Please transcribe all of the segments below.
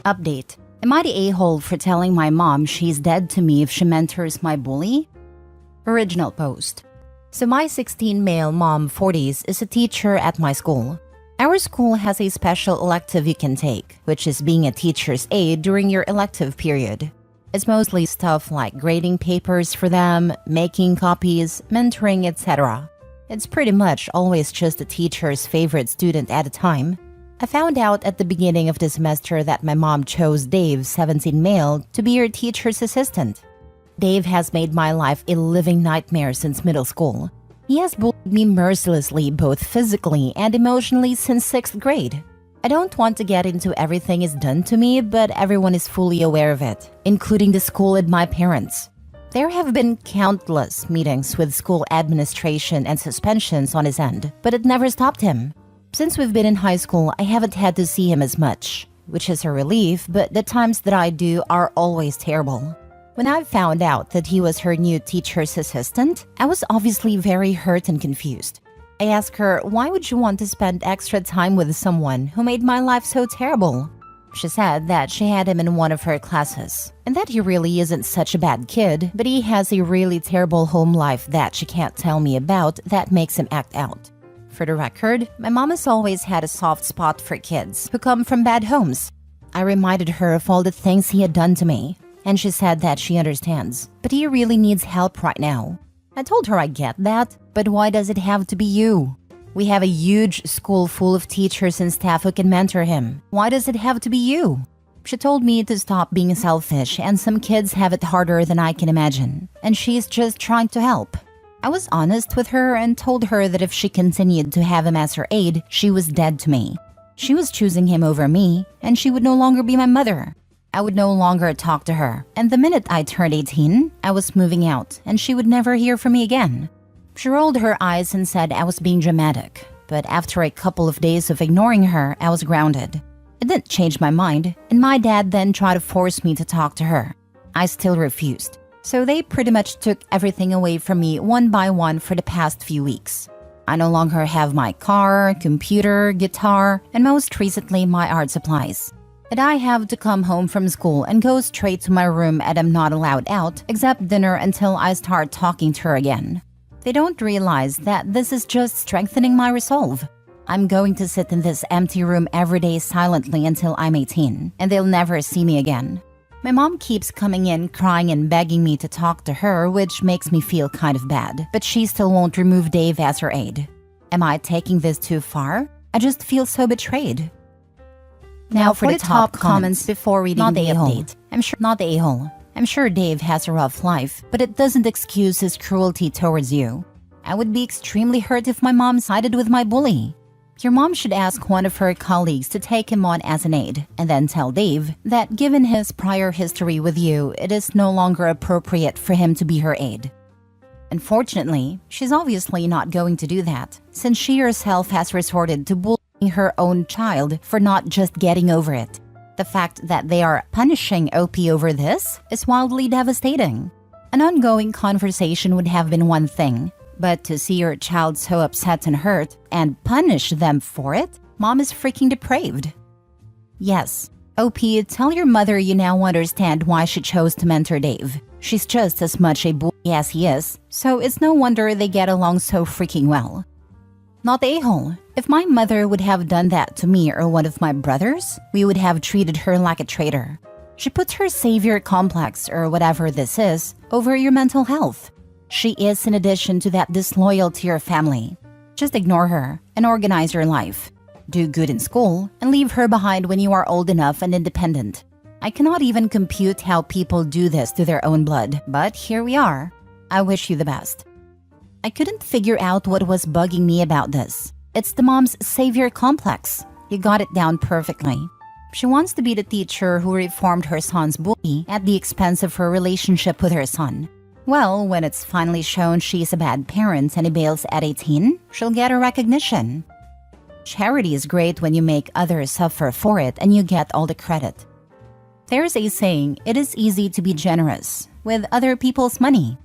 Update. Am I the a-hole for telling my mom she's dead to me if she mentors my bully? Original post. So my 16 male mom 40s is a teacher at my school. Our school has a special elective you can take, which is being a teacher's aide during your elective period. It's mostly stuff like grading papers for them, making copies, mentoring, etc. It's pretty much always just a teacher's favorite student at a time. I found out at the beginning of the semester that my mom chose Dave, 17 male, to be her teacher's assistant. Dave has made my life a living nightmare since middle school. He has bullied me mercilessly both physically and emotionally since 6th grade. I don't want to get into everything he's done to me, but everyone is fully aware of it, including the school and my parents. There have been countless meetings with school administration and suspensions on his end, but it never stopped him. Since we've been in high school, I haven't had to see him as much, which is a relief, but the times that I do are always terrible. When I found out that he was her new teacher's assistant, I was obviously very hurt and confused. I asked her, why would you want to spend extra time with someone who made my life so terrible? She said that she had him in one of her classes, and that he really isn't such a bad kid, but he has a really terrible home life that she can't tell me about that makes him act out. For the record, my mom has always had a soft spot for kids who come from bad homes. I reminded her of all the things he had done to me, and she said that she understands, but he really needs help right now. I told her I get that, but why does it have to be you? We have a huge school full of teachers and staff who can mentor him. Why does it have to be you? She told me to stop being selfish, and some kids have it harder than I can imagine, and she's just trying to help. I was honest with her and told her that if she continued to have him as her aide, she was dead to me. She was choosing him over me, and she would no longer be my mother. I would no longer talk to her, and the minute I turned 18, I was moving out, and she would never hear from me again. She rolled her eyes and said I was being dramatic, but after a couple of days of ignoring her, I was grounded. It didn't change my mind, and my dad then tried to force me to talk to her. I still refused. So they pretty much took everything away from me one by one for the past few weeks. I no longer have my car, computer, guitar, and most recently my art supplies. And I have to come home from school and go straight to my room, and I'm not allowed out except dinner until I start talking to her again. They don't realize that this is just strengthening my resolve. I'm going to sit in this empty room every day silently until I'm 18, and they'll never see me again. My mom keeps coming in crying and begging me to talk to her, which makes me feel kind of bad, but she still won't remove Dave as her aide. Am I taking this too far? I just feel so betrayed. Now for the top comments before reading the update. I'm sure Dave has a rough life, but it doesn't excuse his cruelty towards you. I would be extremely hurt if my mom sided with my bully. Your mom should ask one of her colleagues to take him on as an aide, and then tell Dave that given his prior history with you, it is no longer appropriate for him to be her aide. Unfortunately, she's obviously not going to do that, since she herself has resorted to bullying her own child for not just getting over it. The fact that they are punishing OP over this is wildly devastating. An ongoing conversation would have been one thing, but to see your child so upset and hurt and punish them for it, mom is freaking depraved. Yes, OP, tell your mother you now understand why she chose to mentor Dave. She's just as much a bully as he is, so it's no wonder they get along so freaking well. Not the a-hole. If my mother would have done that to me or one of my brothers, we would have treated her like a traitor. She puts her savior complex, or whatever this is, over your mental health. She is in addition to that disloyal to your family. Just ignore her and organize your life. Do good in school and leave her behind when you are old enough and independent. I cannot even compute how people do this to their own blood, but here we are. I wish you the best. I couldn't figure out what was bugging me about this. It's the mom's savior complex. You got it down perfectly. She wants to be the teacher who reformed her son's bully at the expense of her relationship with her son. Well, when it's finally shown she's a bad parent and he bails at 18, she'll get her recognition. Charity is great when you make others suffer for it and you get all the credit. There's a saying, it is easy to be generous with other people's money.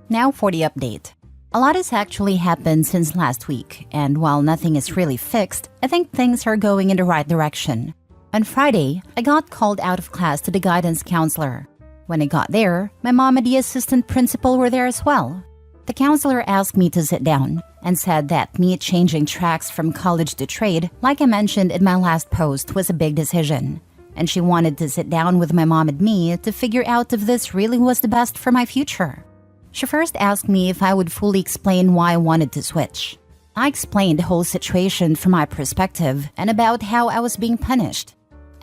Now for the update. A lot has actually happened since last week, and while nothing is really fixed, I think things are going in the right direction. On Friday, I got called out of class to the guidance counselor. When I got there, my mom and the assistant principal were there as well. The counselor asked me to sit down and said that me changing tracks from college to trade, like I mentioned in my last post, was a big decision. And she wanted to sit down with my mom and me to figure out if this really was the best for my future. She first asked me if I would fully explain why I wanted to switch. I explained the whole situation from my perspective and about how I was being punished.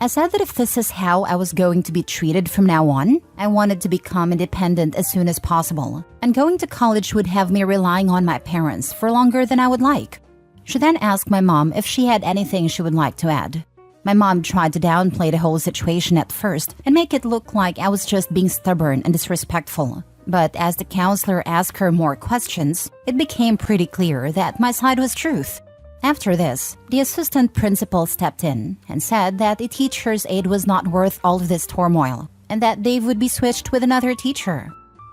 I said that if this is how I was going to be treated from now on, I wanted to become independent as soon as possible, and going to college would have me relying on my parents for longer than I would like. She then asked my mom if she had anything she would like to add. My mom tried to downplay the whole situation at first and make it look like I was just being stubborn and disrespectful. But as the counselor asked her more questions, it became pretty clear that my side was truth. After this, the assistant principal stepped in and said that a teacher's aide was not worth all of this turmoil and that Dave would be switched with another teacher.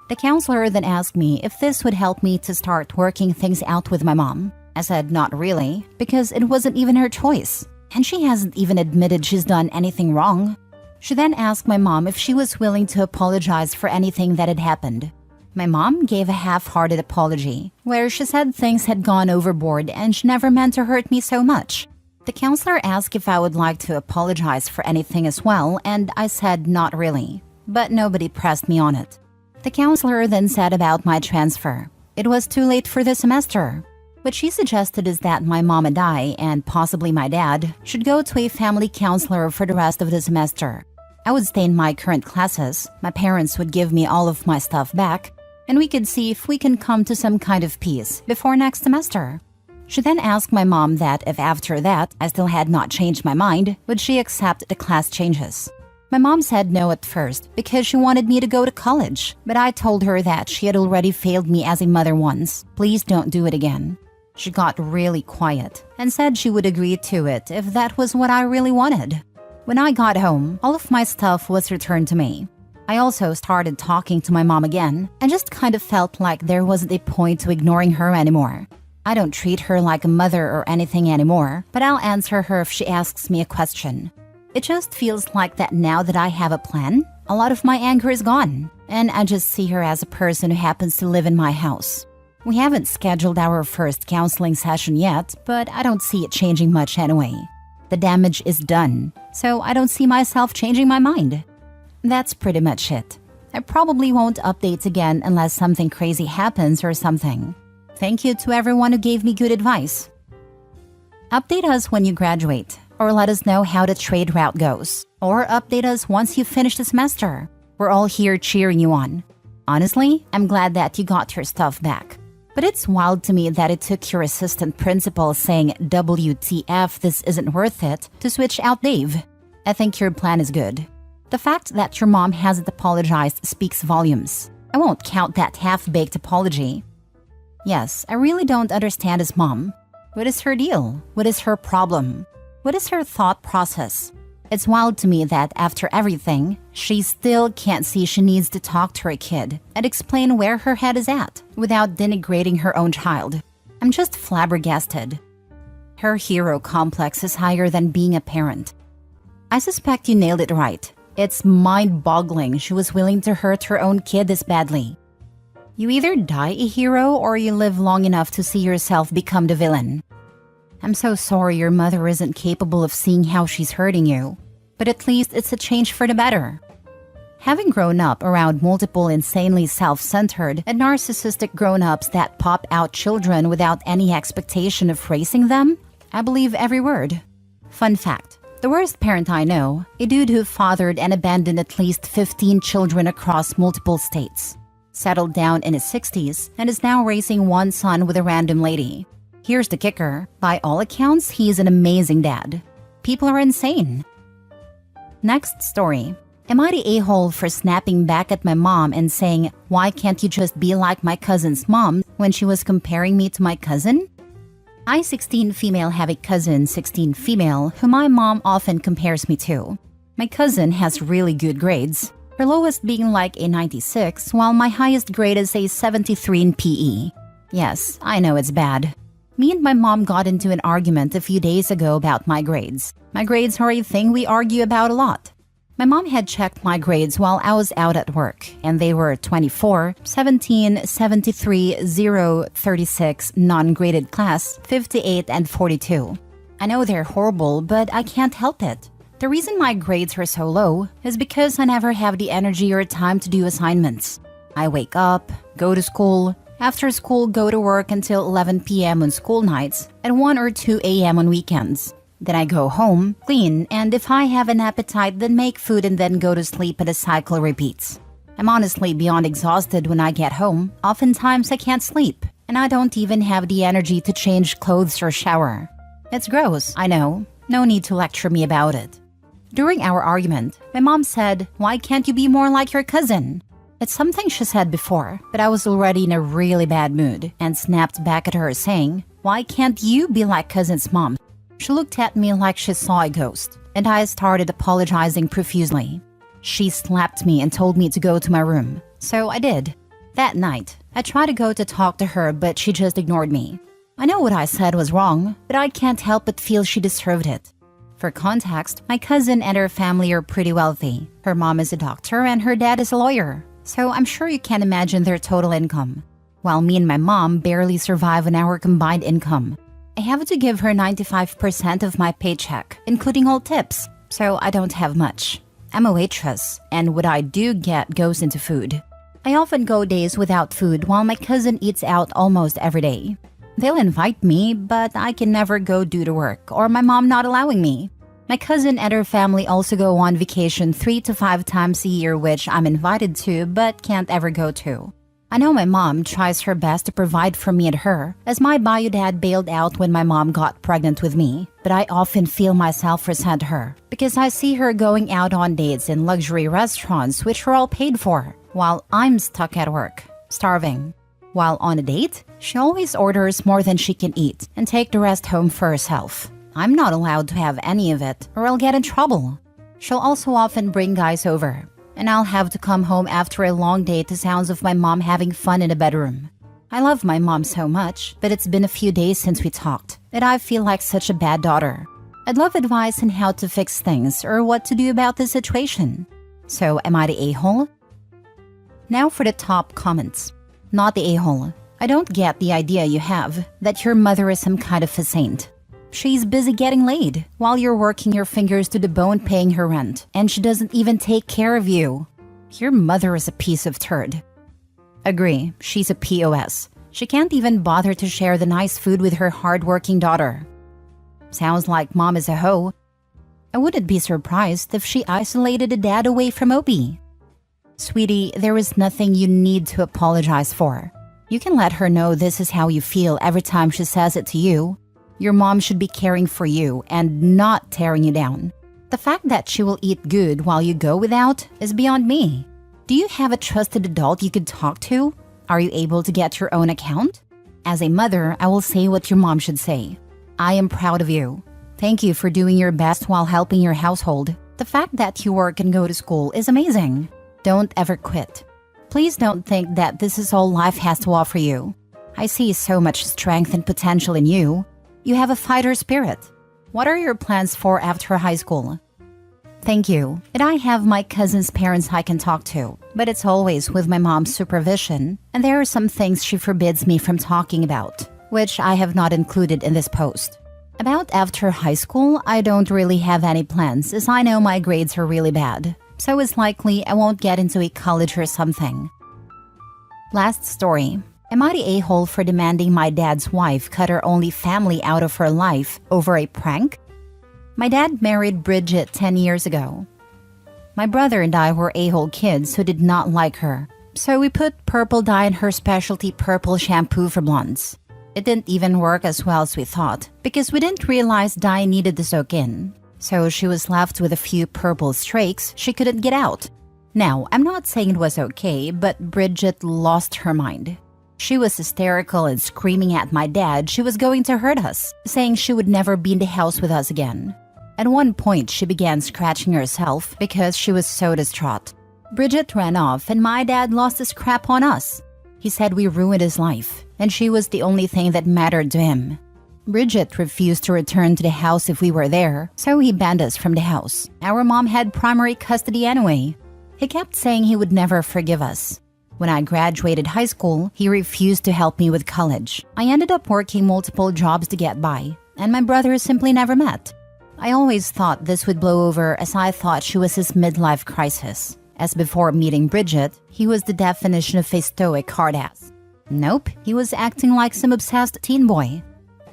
The counselor then asked me if this would help me to start working things out with my mom. I said not really, because it wasn't even her choice, and she hasn't even admitted she's done anything wrong. She then asked my mom if she was willing to apologize for anything that had happened. My mom gave a half-hearted apology, where she said things had gone overboard and she never meant to hurt me so much. The counselor asked if I would like to apologize for anything as well, and I said not really, but nobody pressed me on it. The counselor then said about my transfer. It was too late for the semester. What she suggested is that my mom and I, and possibly my dad, should go to a family counselor for the rest of the semester. I would stay in my current classes, my parents would give me all of my stuff back, and we could see if we can come to some kind of peace before next semester. She then asked my mom that if after that I still had not changed my mind, would she accept the class changes. My mom said no at first because she wanted me to go to college, but I told her that she had already failed me as a mother once. Please don't do it again. She got really quiet and said she would agree to it if that was what I really wanted. When I got home, all of my stuff was returned to me. I also started talking to my mom again and just kind of felt like there wasn't a point to ignoring her anymore. I don't treat her like a mother or anything anymore, but I'll answer her if she asks me a question. It just feels like that now that I have a plan, a lot of my anger is gone, and I just see her as a person who happens to live in my house. We haven't scheduled our first counseling session yet, but I don't see it changing much anyway. The damage is done, so I don't see myself changing my mind. That's pretty much it. I probably won't update again unless something crazy happens or something. Thank you to everyone who gave me good advice. Update us when you graduate, or let us know how the trade route goes, or update us once you finish the semester. We're all here cheering you on. Honestly, I'm glad that you got your stuff back. But it's wild to me that it took your assistant principal saying WTF, this isn't worth it, to switch out Dave. I think your plan is good. The fact that your mom hasn't apologized speaks volumes. I won't count that half-baked apology. Yes, I really don't understand his mom. What is her deal? What is her problem? What is her thought process? It's wild to me that after everything, she still can't see she needs to talk to her kid and explain where her head is at without denigrating her own child. I'm just flabbergasted. Her hero complex is higher than being a parent. I suspect you nailed it right. It's mind-boggling she was willing to hurt her own kid this badly. You either die a hero or you live long enough to see yourself become the villain. I'm so sorry your mother isn't capable of seeing how she's hurting you, but at least it's a change for the better. Having grown up around multiple insanely self-centered and narcissistic grown-ups that pop out children without any expectation of raising them, I believe every word. Fun fact. The worst parent I know, a dude who fathered and abandoned at least 15 children across multiple states. Settled down in his 60s and is now raising one son with a random lady. Here's the kicker. By all accounts, he's an amazing dad. People are insane. Next story. Am I the a-hole for snapping back at my mom and saying, why can't you just be like my cousin's mom when she was comparing me to my cousin? I, 16 female, have a cousin, 16 female, who my mom often compares me to. My cousin has really good grades, her lowest being like a 96, while my highest grade is a 73 in PE. Yes, I know it's bad. Me and my mom got into an argument a few days ago about my grades. My grades are a thing we argue about a lot. My mom had checked my grades while I was out at work, and they were 24, 17, 73, 0, 36, non-graded class, 58, and 42. I know they're horrible, but I can't help it. The reason my grades are so low is because I never have the energy or time to do assignments. I wake up, go to school, after school go to work until 11 p.m. on school nights, and 1 or 2 a.m. on weekends. Then I go home, clean, and if I have an appetite, then make food and then go to sleep and the cycle repeats. I'm honestly beyond exhausted when I get home. Oftentimes I can't sleep, and I don't even have the energy to change clothes or shower. It's gross, I know. No need to lecture me about it. During our argument, my mom said, "Why can't you be more like your cousin?" It's something she said before, but I was already in a really bad mood and snapped back at her saying, "Why can't you be like cousin's mom?" She looked at me like she saw a ghost, and I started apologizing profusely. She slapped me and told me to go to my room, so I did. That night, I tried to go to talk to her, but she just ignored me. I know what I said was wrong, but I can't help but feel she deserved it. For context, my cousin and her family are pretty wealthy. Her mom is a doctor and her dad is a lawyer, so I'm sure you can imagine their total income. While me and my mom barely survive on our combined income. I have to give her 95% of my paycheck, including all tips, so I don't have much. I'm a waitress, and what I do get goes into food. I often go days without food while my cousin eats out almost every day. They'll invite me, but I can never go due to work or my mom not allowing me. My cousin and her family also go on vacation 3 to 5 times a year, which I'm invited to but can't ever go to. I know my mom tries her best to provide for me and her, as my bio dad bailed out when my mom got pregnant with me, but I often feel myself resent her because I see her going out on dates in luxury restaurants which are all paid for, while I'm stuck at work, starving. While on a date, she always orders more than she can eat and take the rest home for herself. I'm not allowed to have any of it or I'll get in trouble. She'll also often bring guys over, and I'll have to come home after a long day to sounds of my mom having fun in the bedroom. I love my mom so much, but it's been a few days since we talked, and I feel like such a bad daughter. I'd love advice on how to fix things or what to do about this situation. So, am I the a-hole? Now for the top comments. Not the a-hole. I don't get the idea you have that your mother is some kind of a saint. She's busy getting laid while you're working your fingers to the bone paying her rent, and she doesn't even take care of you. Your mother is a piece of turd. Agree, she's a POS. She can't even bother to share the nice food with her hardworking daughter. Sounds like mom is a hoe. I wouldn't be surprised if she isolated a dad away from Opie. Sweetie, there is nothing you need to apologize for. You can let her know this is how you feel every time she says it to you. Your mom should be caring for you and not tearing you down. The fact that she will eat good while you go without is beyond me. Do you have a trusted adult you could talk to? Are you able to get your own account? As a mother, I will say what your mom should say. I am proud of you. Thank you for doing your best while helping your household. The fact that you work and go to school is amazing. Don't ever quit. Please don't think that this is all life has to offer you. I see so much strength and potential in you. You have a fighter spirit. What are your plans for after high school? Thank you. And I have my cousin's parents I can talk to, but it's always with my mom's supervision, and there are some things she forbids me from talking about, which I have not included in this post. About after high school, I don't really have any plans as I know my grades are really bad, so it's likely I won't get into a college or something. Last story. Am I the a-hole for demanding my dad's wife cut her only family out of her life over a prank? My dad married Bridget 10 years ago. My brother and I were a-hole kids who did not like her, so we put purple dye in her specialty purple shampoo for blondes. It didn't even work as well as we thought, because we didn't realize dye needed to soak in, so she was left with a few purple streaks she couldn't get out. Now, I'm not saying it was okay, but Bridget lost her mind. She was hysterical and screaming at my dad she was going to hurt us, saying she would never be in the house with us again. At one point, she began scratching herself because she was so distraught. Bridget ran off and my dad lost his crap on us. He said we ruined his life, and she was the only thing that mattered to him. Bridget refused to return to the house if we were there, so he banned us from the house. Our mom had primary custody anyway. He kept saying he would never forgive us. When I graduated high school, he refused to help me with college. I ended up working multiple jobs to get by, and my brother simply never met. I always thought this would blow over, as I thought she was his midlife crisis. As before meeting Bridget, he was the definition of a stoic hard-ass. Nope, he was acting like some obsessed teen boy.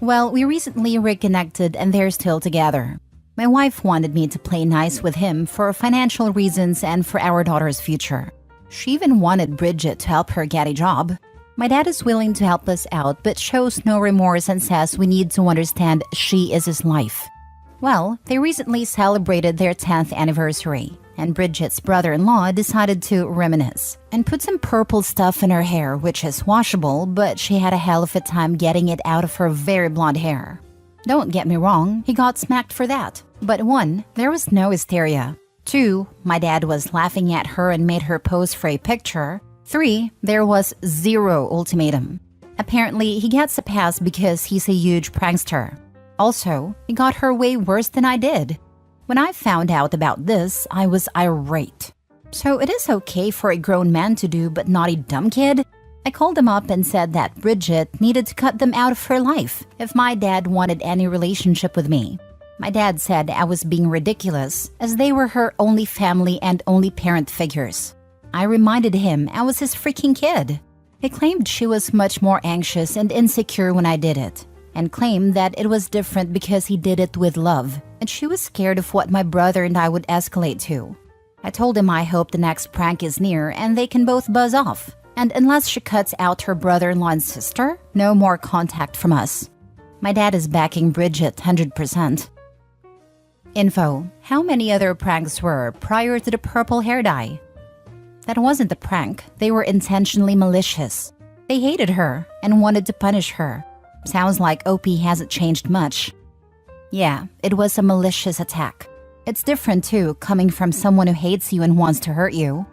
Well, we recently reconnected and they're still together. My wife wanted me to play nice with him for financial reasons and for our daughter's future. She even wanted Bridget to help her get a job. My dad is willing to help us out but shows no remorse and says we need to understand she is his life. Well, they recently celebrated their 10th anniversary, and Bridget's brother-in-law decided to reminisce and put some purple stuff in her hair, which is washable, but she had a hell of a time getting it out of her very blonde hair. Don't get me wrong, he got smacked for that. But 1, there was no hysteria. 2, my dad was laughing at her and made her pose for a picture. 3, there was 0 ultimatum. Apparently, he gets a pass because he's a huge prankster. Also, he got her way worse than I did. When I found out about this, I was irate. So it is okay for a grown man to do, but not a dumb kid? I called him up and said that Bridget needed to cut them out of her life if my dad wanted any relationship with me. My dad said I was being ridiculous, as they were her only family and only parent figures. I reminded him I was his freaking kid. He claimed she was much more anxious and insecure when I did it, and claimed that it was different because he did it with love, and she was scared of what my brother and I would escalate to. I told him I hope the next prank is near and they can both buzz off, and unless she cuts out her brother-in-law and sister, no more contact from us. My dad is backing Bridget 100%. Info: how many other pranks were prior to the purple hair dye? That wasn't a prank, they were intentionally malicious. They hated her and wanted to punish her. Sounds like OP hasn't changed much. Yeah, it was a malicious attack. It's different too, coming from someone who hates you and wants to hurt you.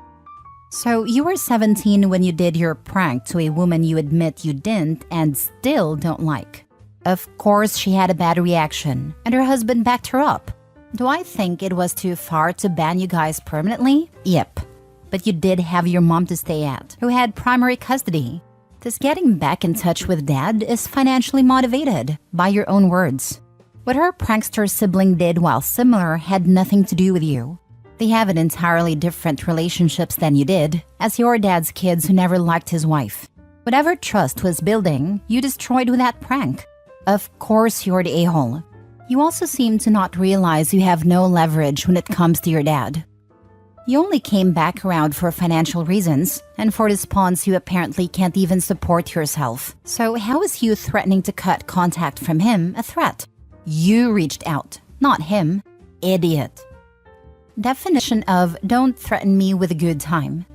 So you were 17 when you did your prank to a woman you admit you didn't and still don't like. Of course she had a bad reaction, and her husband backed her up. Do I think it was too far to ban you guys permanently? Yep. But you did have your mom to stay at, who had primary custody. This getting back in touch with dad is financially motivated, by your own words. What her prankster sibling did, while similar, had nothing to do with you. They have an entirely different relationships than you did, as your dad's kids who never liked his wife. Whatever trust was building, you destroyed with that prank. Of course you're the a-hole. You also seem to not realize you have no leverage when it comes to your dad. You only came back around for financial reasons, and for this pawns you apparently can't even support yourself. So how is you threatening to cut contact from him a threat? You reached out, not him. Idiot. Definition of don't threaten me with a good time.